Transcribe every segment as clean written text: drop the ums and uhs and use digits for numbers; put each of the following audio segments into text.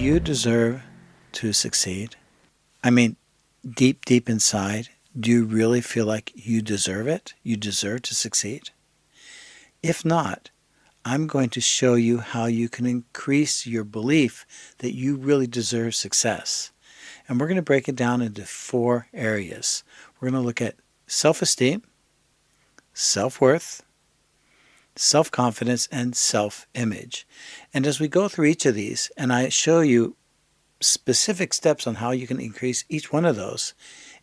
you deserve to succeed? I mean, deep, deep inside, do you really feel like you deserve it? You deserve to succeed? If not, I'm going to show you how you can increase your belief that you really deserve success. And we're going to break it down into 4 areas. We're going to look at self-esteem, self-worth, self-confidence, and self-image. And as we go through each of these, and I show you specific steps on how you can increase each one of those,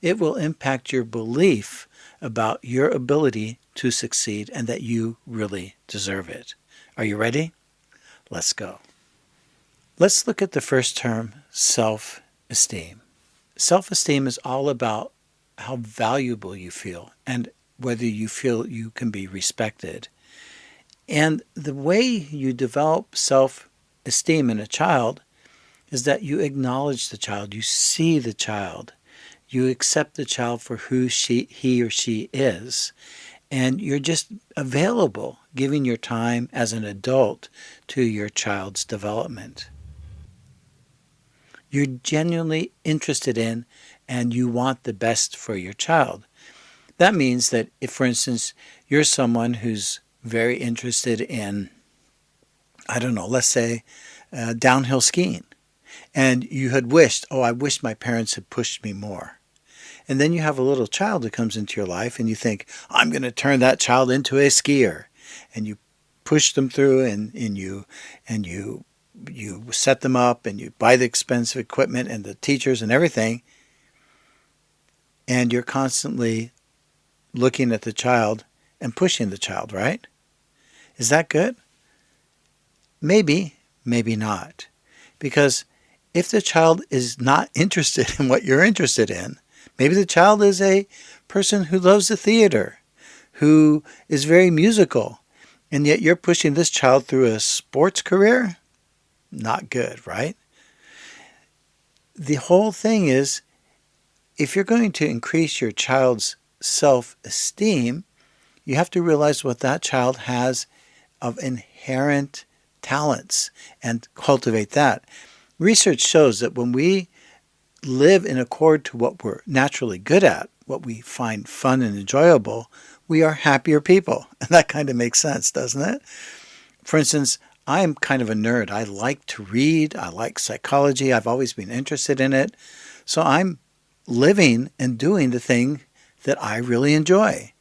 it will impact your belief about your ability to succeed and that you really deserve it. Are you ready? Let's go. Let's look at the first term, self-esteem. Self-esteem is all about how valuable you feel and whether you feel you can be respected. And the way you develop self-esteem in a child is that you acknowledge the child, you see the child, you accept the child for who he or she is, and you're just available, giving your time as an adult to your child's development. You're genuinely interested in and you want the best for your child. That means that if, for instance, you're someone who's very interested in, I don't know, let's say downhill skiing, and you had wished, oh, I wish my parents had pushed me more. And then you have a little child that comes into your life and you think, I'm going to turn that child into a skier. And you push them through and you set them up and you buy the expensive equipment and the teachers and everything. And you're constantly looking at the child and pushing the child, right? Is that good? Maybe, maybe not. Because if the child is not interested in what you're interested in, maybe the child is a person who loves the theater, who is very musical, and yet you're pushing this child through a sports career? Not good, right? The whole thing is, if you're going to increase your child's self-esteem, you have to realize what that child has of inherent talents and cultivate that. Research shows that when we live in accord to what we're naturally good at, what we find fun and enjoyable, we are happier people. And that kind of makes sense, doesn't it? For instance, I'm kind of a nerd. I like to read. I like psychology. I've always been interested in it. So I'm living and doing the thing that I really enjoy.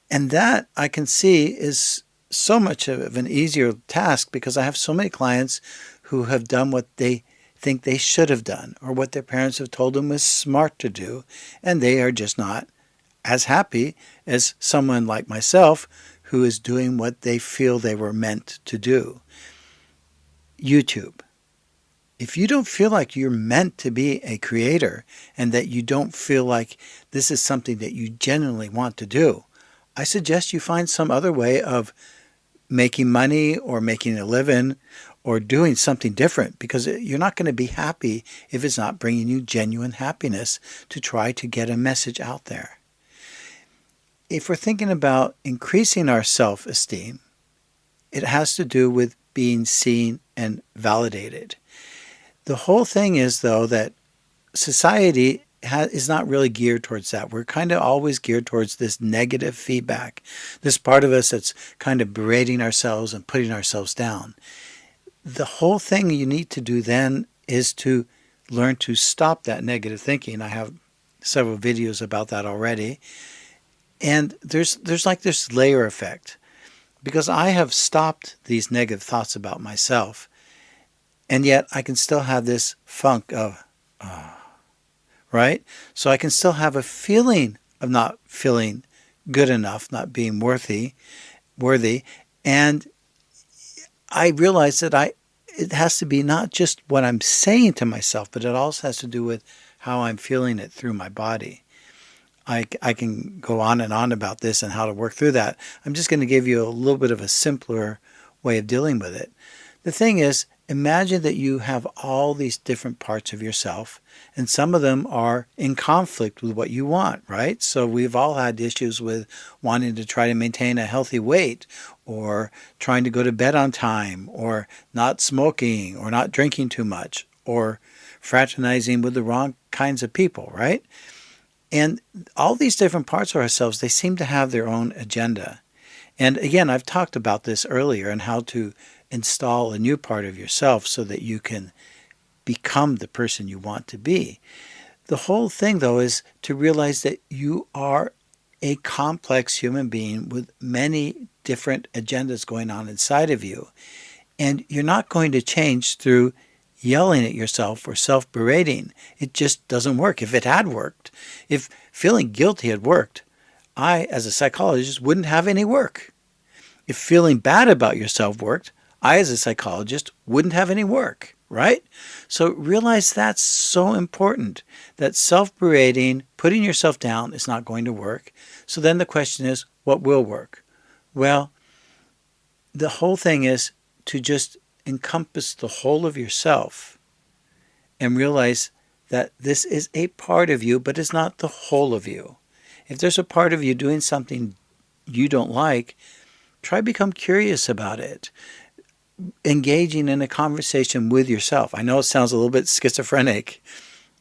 And that I can see is so much of an easier task because I have so many clients who have done what they think they should have done or what their parents have told them was smart to do, and they are just not as happy as someone like myself who is doing what they feel they were meant to do. YouTube. If you don't feel like you're meant to be a creator and that you don't feel like this is something that you genuinely want to do, I suggest you find some other way of making money or making a living or doing something different, because you're not going to be happy if it's not bringing you genuine happiness to try to get a message out there. If we're thinking about increasing our self-esteem, it has to do with being seen and validated. The whole thing is, though, that society is not really geared towards that. We're kind of always geared towards this negative feedback, this part of us that's kind of berating ourselves and putting ourselves down. The whole thing you need to do then is to learn to stop that negative thinking. I have several videos about that already. And there's like this layer effect, because I have stopped these negative thoughts about myself, and yet I can still have this funk of, right? So I can still have a feeling of not feeling good enough, not being worthy, and I realize that it has to be not just what I'm saying to myself, but it also has to do with how I'm feeling it through my body. I can go on and on about this and how to work through that. I'm just going to give you a little bit of a simpler way of dealing with it. The thing is, imagine that you have all these different parts of yourself, and some of them are in conflict with what you want, right? So we've all had issues with wanting to try to maintain a healthy weight, or trying to go to bed on time, or not smoking, or not drinking too much, or fraternizing with the wrong kinds of people, right? And all these different parts of ourselves, they seem to have their own agenda. And again, I've talked about this earlier and how to install a new part of yourself so that you can become the person you want to be. The whole thing, though, is to realize that you are a complex human being with many different agendas going on inside of you. And you're not going to change through yelling at yourself or self-berating. It just doesn't work. If it had worked, if feeling guilty had worked, I, as a psychologist, wouldn't have any work. If feeling bad about yourself worked, I, as a psychologist, wouldn't have any work, right? So realize that's so important, that self-berating, putting yourself down is not going to work. So then the question is, what will work? Well, the whole thing is to just encompass the whole of yourself and realize that this is a part of you, but it's not the whole of you. If there's a part of you doing something you don't like, try to become curious about it, engaging in a conversation with yourself. I know it sounds a little bit schizophrenic,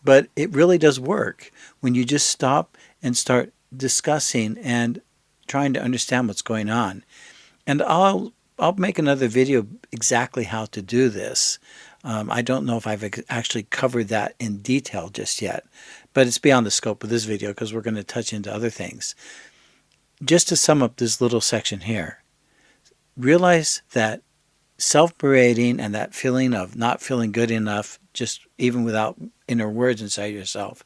but it really does work when you just stop and start discussing and trying to understand what's going on. And I'll make another video exactly how to do this. I don't know if I've actually covered that in detail just yet, but it's beyond the scope of this video because we're going to touch into other things. Just to sum up this little section here, realize that self-berating and that feeling of not feeling good enough, just even without inner words inside yourself,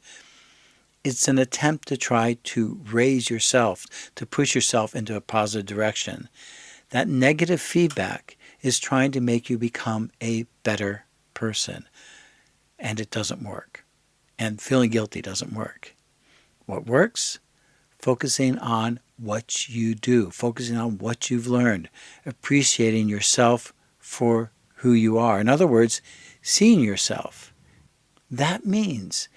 it's an attempt to try to raise yourself, to push yourself into a positive direction. That negative feedback is trying to make you become a better person, and it doesn't work. And feeling guilty doesn't work. What works? Focusing on what you do, focusing on what you've learned, appreciating yourself for who you are. In other words, seeing yourself. That means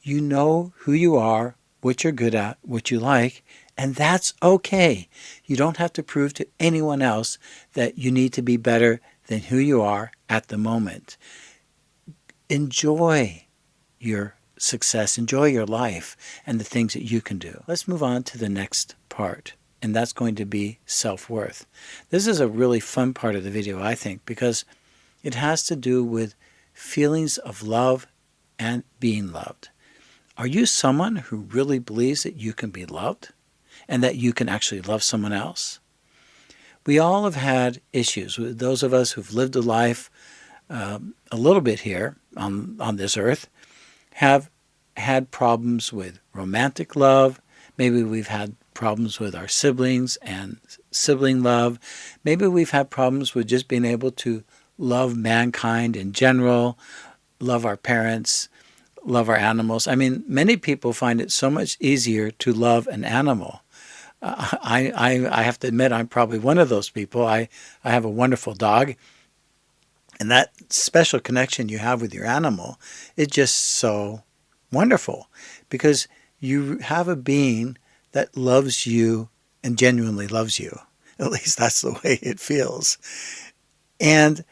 you know who you are, what you're good at, what you like, and that's okay. You don't have to prove to anyone else that you need to be better than who you are at the moment. Enjoy your success, enjoy your life and the things that you can do. Let's move on to the next part, and that's going to be self-worth. This is a really fun part of the video, I think, because it has to do with feelings of love and being loved. Are you someone who really believes that you can be loved and that you can actually love someone else? We all have had issues. With those of us who've lived a life a little bit here on this earth have had problems with romantic love. Maybe we've had problems with our siblings and sibling love. Maybe we've had problems with just being able to love mankind in general, love our parents, love our animals. I mean, many people find it so much easier to love an animal. I have to admit, I'm probably one of those people. I have a wonderful dog, and that special connection you have with your animal is just so wonderful because you have a being that loves you and genuinely loves you. At least that's the way it feels. And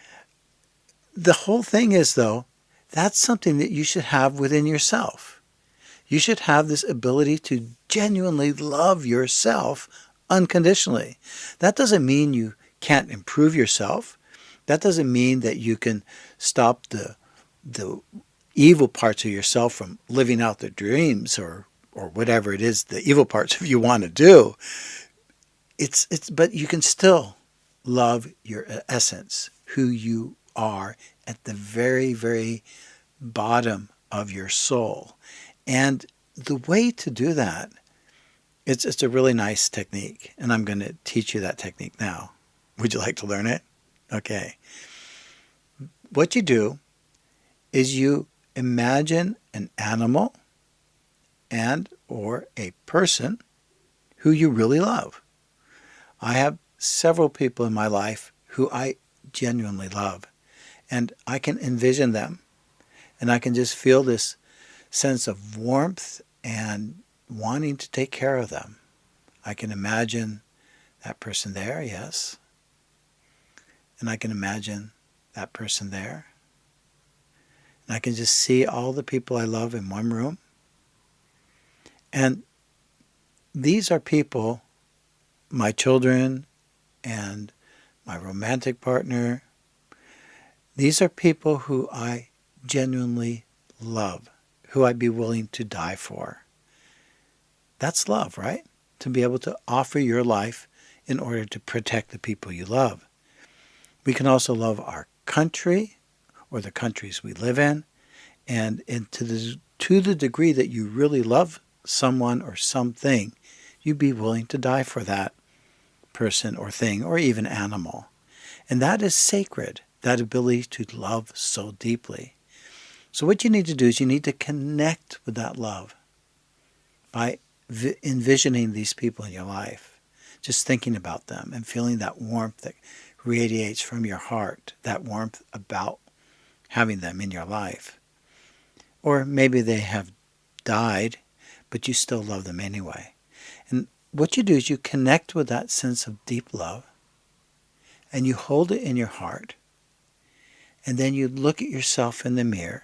the whole thing is, though, that's something that you should have within yourself. You should have this ability to genuinely love yourself unconditionally. That doesn't mean you can't improve yourself. That doesn't mean that you can stop the evil parts of yourself from living out their dreams or whatever it is, the evil parts of you want to do. But you can still love your essence, who you are at the very, very bottom of your soul. And the way to do that, it's a really nice technique, and I'm going to teach you that technique now. Would you like to learn it? Okay. What you do is you imagine an animal and or a person who you really love. I have several people in my life who I genuinely love. And I can envision them, and I can just feel this sense of warmth and wanting to take care of them. I can imagine that person there, yes. And I can imagine that person there. And I can just see all the people I love in one room. And these are people, my children and my romantic partner, these are people who I genuinely love, who I'd be willing to die for. That's love, right? To be able to offer your life in order to protect the people you love. We can also love our country or the countries we live in, and to the degree that you really love someone or something, you'd be willing to die for that person or thing or even animal. And that is sacred, that ability to love so deeply. So what you need to do is you need to connect with that love by envisioning these people in your life, just thinking about them and feeling that warmth that radiates from your heart, that warmth about having them in your life. Or maybe they have died, but you still love them anyway. And what you do is you connect with that sense of deep love, and you hold it in your heart, and then you look at yourself in the mirror,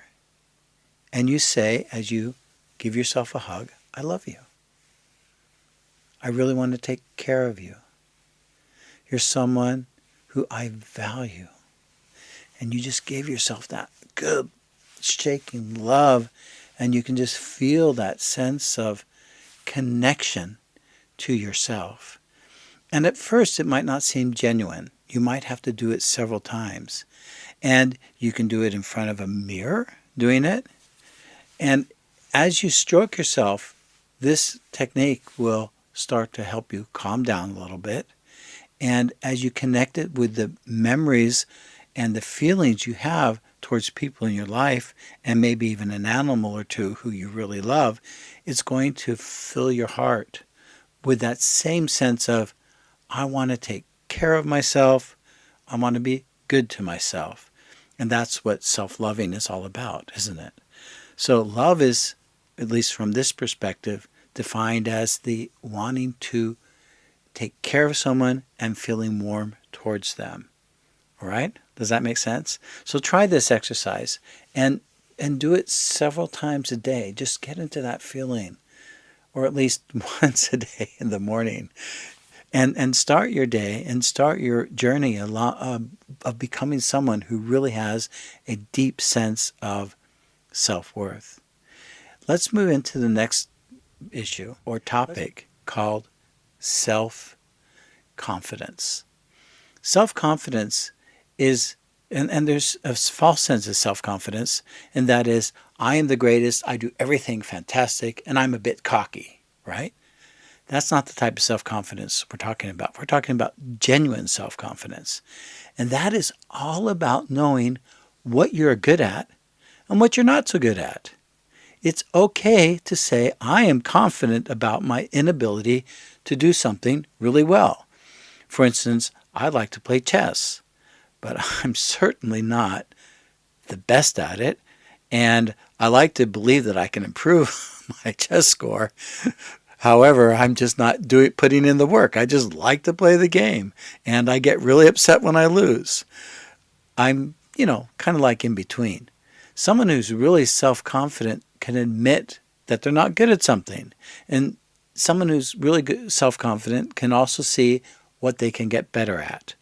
and you say, as you give yourself a hug, I love you. I really want to take care of you. You're someone who I value. And you just gave yourself that good, shaking love, and you can just feel that sense of connection to yourself. And at first, it might not seem genuine. You might have to do it several times. And you can do it in front of a mirror, doing it. And as you stroke yourself, this technique will start to help you calm down a little bit. And as you connect it with the memories and the feelings you have towards people in your life, and maybe even an animal or two who you really love, it's going to fill your heart with that same sense of, I want to take care of myself. I want to be good to myself. And that's what self-loving is all about, isn't it? So love is, at least from this perspective, defined as the wanting to take care of someone and feeling warm towards them. All right? Does that make sense? So try this exercise and do it several times a day. Just get into that feeling, or at least once a day in the morning. And start your day and start your journey of becoming someone who really has a deep sense of self-worth. Let's move into the next issue or topic called self-confidence. Self-confidence is, and there's a false sense of self-confidence, and that is, I am the greatest, I do everything fantastic, and I'm a bit cocky, right? That's not the type of self-confidence we're talking about. We're talking about genuine self-confidence. And that is all about knowing what you're good at and what you're not so good at. It's okay to say, I am confident about my inability to do something really well. For instance, I like to play chess, but I'm certainly not the best at it. And I like to believe that I can improve my chess score. However, I'm just not putting in the work. I just like to play the game, and I get really upset when I lose. I'm, kind of like in between. Someone who's really self-confident can admit that they're not good at something. And someone who's really good, self-confident can also see what they can get better at.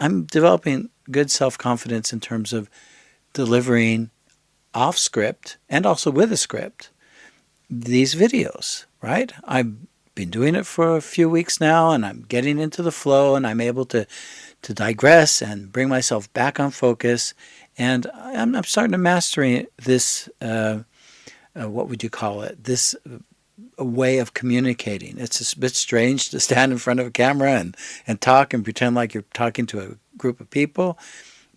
I'm developing good self-confidence in terms of delivering off script and also with a script these videos, right? I've been doing it for a few weeks now, and I'm getting into the flow, and I'm able to digress and bring myself back on focus. And I'm starting to master this, what would you call it? This way of communicating. It's a bit strange to stand in front of a camera and talk and pretend like you're talking to a group of people,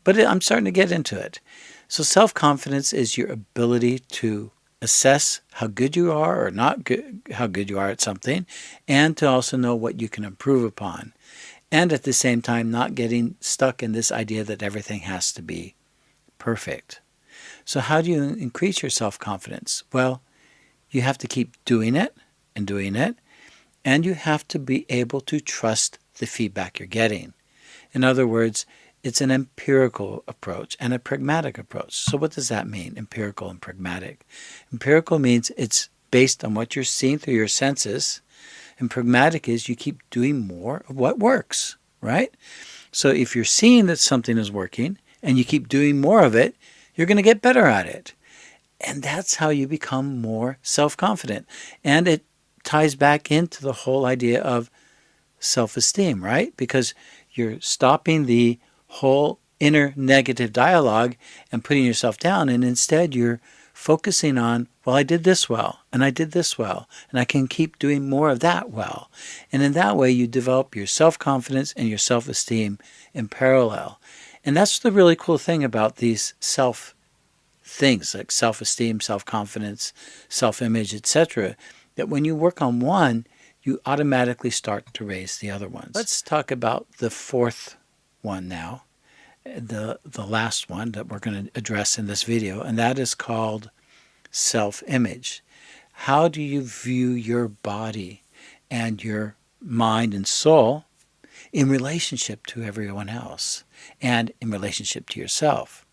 but I'm starting to get into it. So self-confidence is your ability to assess how good you are or not good, how good you are at something, and to also know what you can improve upon. And at the same time, not getting stuck in this idea that everything has to be perfect. So how do you increase your self-confidence? Well, you have to keep doing it and doing it, and you have to be able to trust the feedback you're getting. In other words, it's an empirical approach and a pragmatic approach. So what does that mean, empirical and pragmatic? Empirical means it's based on what you're seeing through your senses, and pragmatic is you keep doing more of what works, right? So if you're seeing that something is working and you keep doing more of it, you're going to get better at it. And that's how you become more self-confident. And it ties back into the whole idea of self-esteem, right? Because you're stopping the whole inner negative dialogue and putting yourself down, and instead you're focusing on, well, I did this well, and I did this well, and I can keep doing more of that well. And in that way, you develop your self-confidence and your self-esteem in parallel. And that's the really cool thing about these things like self-esteem, self-confidence, self-image, etc., that when you work on one, you automatically start to raise the other ones. Let's talk about the fourth one now, the last one that we're going to address in this video, and that is called self-image. How do you view your body and your mind and soul in relationship to everyone else and in relationship to yourself?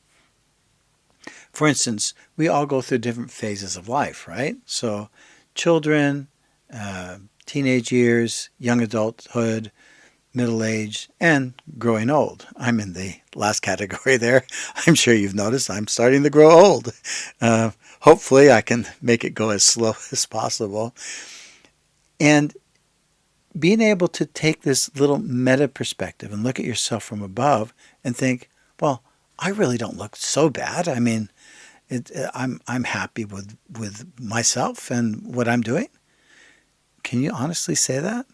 For instance, we all go through different phases of life, right? So children, teenage years, young adulthood, middle age, and growing old. I'm in the last category there. I'm sure you've noticed I'm starting to grow old. Hopefully I can make it go as slow as possible. And being able to take this little meta perspective and look at yourself from above and think, well, I really don't look so bad. I mean, I'm happy with myself and what I'm doing. Can you honestly say that?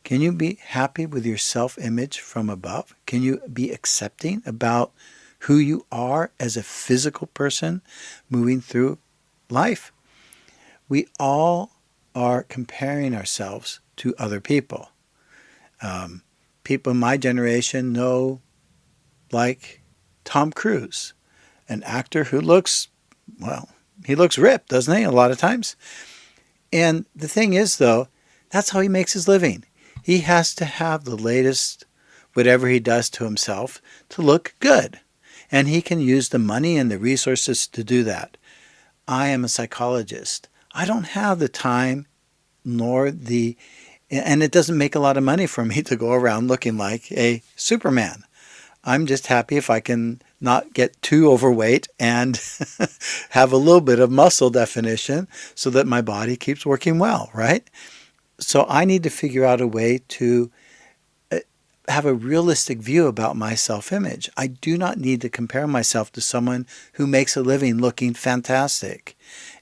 Can you be happy with your self-image from above? Can you be accepting about who you are as a physical person moving through life? We all are comparing ourselves to other people. People in my generation know, like Tom Cruise, an actor who looks, well, he looks ripped, doesn't he, a lot of times? And the thing is, though, that's how he makes his living. He has to have the latest, whatever he does to himself, to look good. And he can use the money and the resources to do that. I am a psychologist. I don't have the time nor and it doesn't make a lot of money for me to go around looking like a Superman. I'm just happy if I can not get too overweight and have a little bit of muscle definition so that my body keeps working well, right? So I need to figure out a way to have a realistic view about my self-image. I do not need to compare myself to someone who makes a living looking fantastic.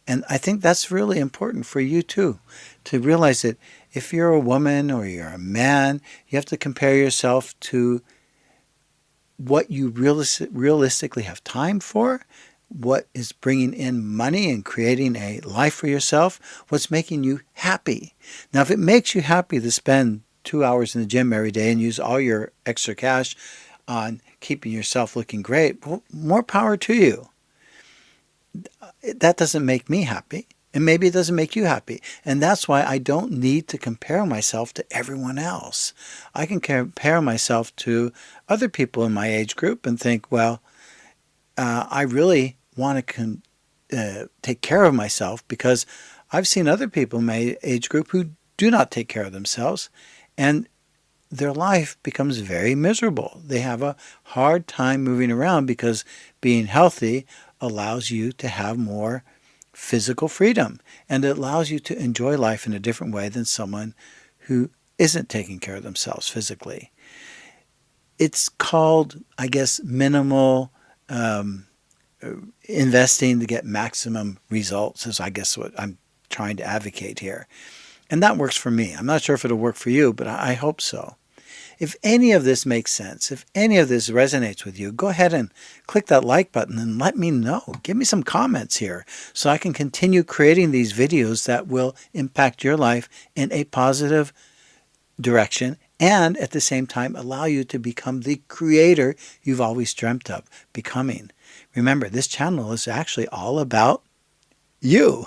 And I think that's really important for you too, to realize that if you're a woman or you're a man, you have to compare yourself to what you realistically have time for, what is bringing in money and creating a life for yourself, what's making you happy. Now, if it makes you happy to spend 2 hours in the gym every day and use all your extra cash on keeping yourself looking great, well, more power to you. That doesn't make me happy, and maybe it doesn't make you happy. And that's why I don't need to compare myself to everyone else. I can compare myself to other people in my age group and think, well, I really want to take care of myself because I've seen other people in my age group who do not take care of themselves, and their life becomes very miserable. They have a hard time moving around because being healthy allows you to have more physical freedom, and it allows you to enjoy life in a different way than someone who isn't taking care of themselves physically. It's called, I guess, minimal investing to get maximum results is, I guess, what I'm trying to advocate here. And that works for me. I'm not sure if it'll work for you, but I hope so. If any of this makes sense, if any of this resonates with you, go ahead and click that like button and let me know. Give me some comments here so I can continue creating these videos that will impact your life in a positive direction and at the same time allow you to become the creator you've always dreamt of becoming. Remember, this channel is actually all about you.